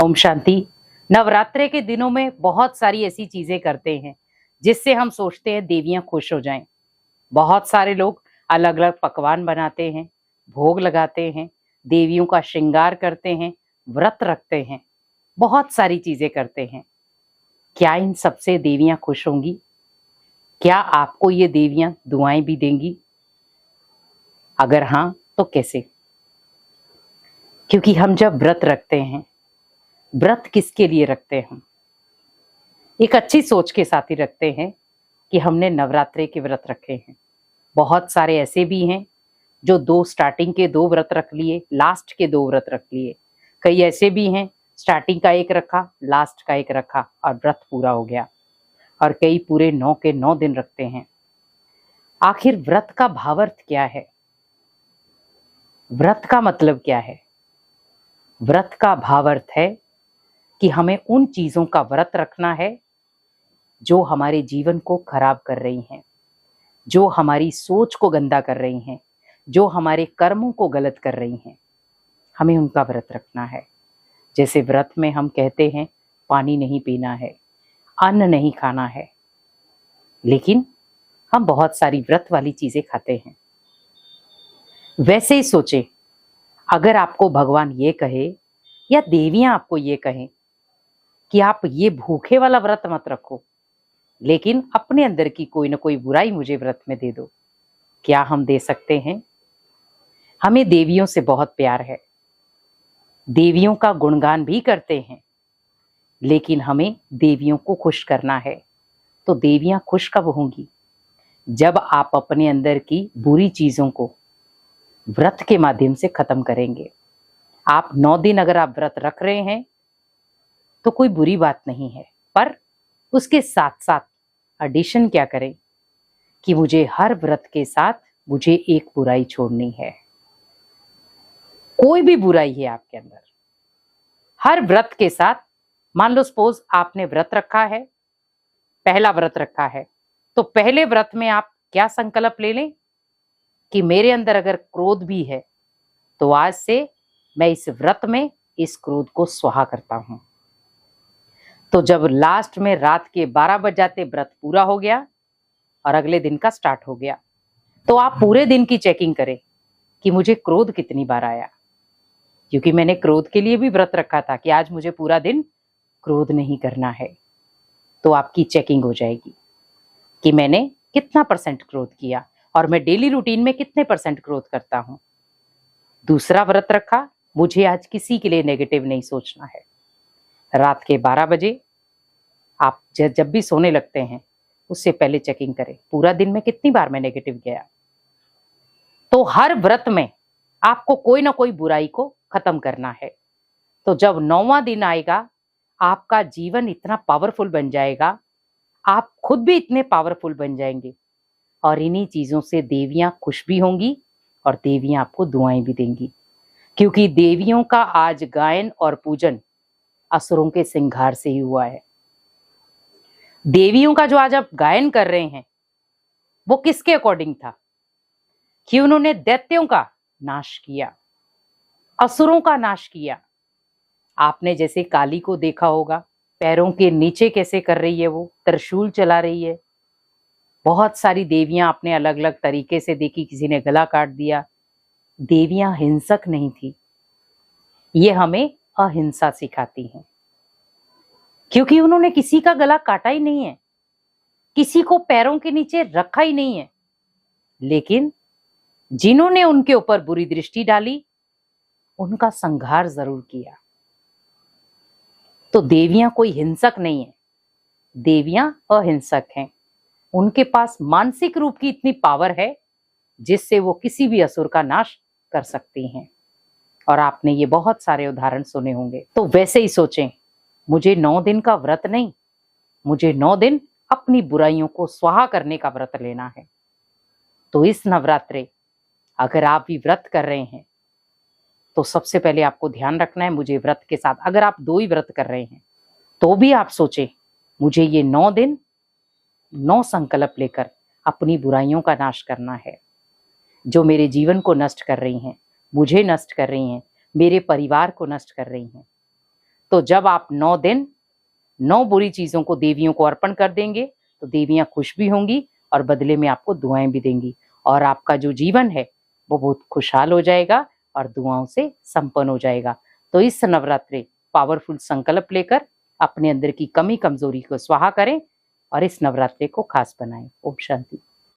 ओम शांति। नवरात्रे के दिनों में बहुत सारी ऐसी चीजें करते हैं जिससे हम सोचते हैं देवियां खुश हो जाएं। बहुत सारे लोग अलग अलग पकवान बनाते हैं, भोग लगाते हैं, देवियों का श्रृंगार करते हैं, व्रत रखते हैं, बहुत सारी चीजें करते हैं। क्या इन सबसे देवियां खुश होंगी? क्या आपको ये देवियां दुआएं भी देंगी? अगर हाँ तो कैसे? क्योंकि हम जब व्रत रखते हैं, व्रत किसके लिए रखते हैं? हम एक अच्छी सोच के साथ ही रखते हैं कि हमने नवरात्रे के व्रत रखे हैं। बहुत सारे ऐसे भी हैं जो स्टार्टिंग के 2 व्रत रख लिए, लास्ट के 2 व्रत रख लिए। कई ऐसे भी हैं स्टार्टिंग का 1 रखा, लास्ट का 1 रखा और व्रत पूरा हो गया। और कई पूरे 9 के 9 दिन रखते हैं। आखिर व्रत का भावार्थ क्या है? व्रत का मतलब क्या है? व्रत का भावार्थ है कि हमें उन चीजों का व्रत रखना है जो हमारे जीवन को खराब कर रही हैं, जो हमारी सोच को गंदा कर रही हैं, जो हमारे कर्मों को गलत कर रही हैं। हमें उनका व्रत रखना है। जैसे व्रत में हम कहते हैं पानी नहीं पीना है, अन्न नहीं खाना है, लेकिन हम बहुत सारी व्रत वाली चीजें खाते हैं। वैसे ही सोचे, अगर आपको भगवान ये कहे या देवियां आपको ये कहें कि आप ये भूखे वाला व्रत मत रखो, लेकिन अपने अंदर की कोई ना कोई बुराई मुझे व्रत में दे दो, क्या हम दे सकते हैं? हमें देवियों से बहुत प्यार है, देवियों का गुणगान भी करते हैं, लेकिन हमें देवियों को खुश करना है। तो देवियां खुश कब होंगी? जब आप अपने अंदर की बुरी चीजों को व्रत के माध्यम से खत्म करेंगे। आप 9 दिन अगर आप व्रत रख रहे हैं तो कोई बुरी बात नहीं है, पर उसके साथ साथ एडिशन क्या करें कि मुझे हर व्रत के साथ मुझे एक बुराई छोड़नी है। कोई भी बुराई है आपके अंदर, हर व्रत के साथ, मान लो सपोज आपने व्रत रखा है, पहला व्रत रखा है, तो पहले व्रत में आप क्या संकल्प ले लें कि मेरे अंदर अगर क्रोध भी है तो आज से मैं इस व्रत में इस क्रोध को स्वाहा करता हूं। तो जब लास्ट में रात के 12 बज जाते व्रत पूरा हो गया और अगले दिन का स्टार्ट हो गया, तो आप पूरे दिन की चेकिंग करें कि मुझे क्रोध कितनी बार आया, क्योंकि मैंने क्रोध के लिए भी व्रत रखा था कि आज मुझे पूरा दिन क्रोध नहीं करना है। तो आपकी चेकिंग हो जाएगी कि मैंने कितना % क्रोध किया और मैं डेली रूटीन में कितने % क्रोध करता हूं। दूसरा व्रत रखा, मुझे आज किसी के लिए नेगेटिव नहीं सोचना है। रात के 12 बजे आप जब भी सोने लगते हैं उससे पहले चेकिंग करें पूरा दिन में कितनी बार मैं नेगेटिव गया। तो हर व्रत में आपको कोई ना कोई बुराई को खत्म करना है। तो जब 9वां दिन आएगा, आपका जीवन इतना पावरफुल बन जाएगा, आप खुद भी इतने पावरफुल बन जाएंगे और इन्हीं चीजों से देवियां खुश भी होंगी और देवियां आपको दुआएं भी देंगी। क्योंकि देवियों का आज गायन और पूजन असुरों के सिंगार से ही हुआ है। देवियों का जो आज आप गायन कर रहे हैं वो किसके अकॉर्डिंग था? कि उन्होंने दैत्यों का नाश किया, असुरों का नाश किया। आपने जैसे काली को देखा होगा, पैरों के नीचे कैसे कर रही है, वो त्रिशूल चला रही है। बहुत सारी देवियां आपने अलग अलग तरीके से देखी, किसी ने गला काट दिया। देवियां हिंसक नहीं थी। ये हमें अहिंसा सिखाती हैं, क्योंकि उन्होंने किसी का गला काटा ही नहीं है, किसी को पैरों के नीचे रखा ही नहीं है, लेकिन जिन्होंने उनके ऊपर बुरी दृष्टि डाली उनका संहार जरूर किया। तो देवियां कोई हिंसक नहीं है, देवियां अहिंसक हैं। उनके पास मानसिक रूप की इतनी पावर है जिससे वो किसी भी असुर का नाश कर सकती हैं। और आपने ये बहुत सारे उदाहरण सुने होंगे। तो वैसे ही सोचें, मुझे 9 दिन का व्रत नहीं, मुझे 9 दिन अपनी बुराइयों को स्वाहा करने का व्रत लेना है। तो इस नवरात्रे अगर आप भी व्रत कर रहे हैं तो सबसे पहले आपको ध्यान रखना है, मुझे व्रत के साथ, अगर आप 2 ही व्रत कर रहे हैं तो भी आप सोचें मुझे ये 9 दिन 9 संकल्प लेकर अपनी बुराइयों का नाश करना है, जो मेरे जीवन को नष्ट कर रही हैं, मुझे नष्ट कर रही हैं, मेरे परिवार को नष्ट कर रही हैं। तो जब आप 9 दिन 9 बुरी चीजों को देवियों को अर्पण कर देंगे तो देवियां खुश भी होंगी और बदले में आपको दुआएं भी देंगी, और आपका जो जीवन है वो बहुत खुशहाल हो जाएगा और दुआओं से संपन्न हो जाएगा। तो इस नवरात्रि पावरफुल संकल्प लेकर अपने अंदर की कमी कमजोरी को स्वाहा करें और इस नवरात्रि को खास बनाएं। ओम शांति।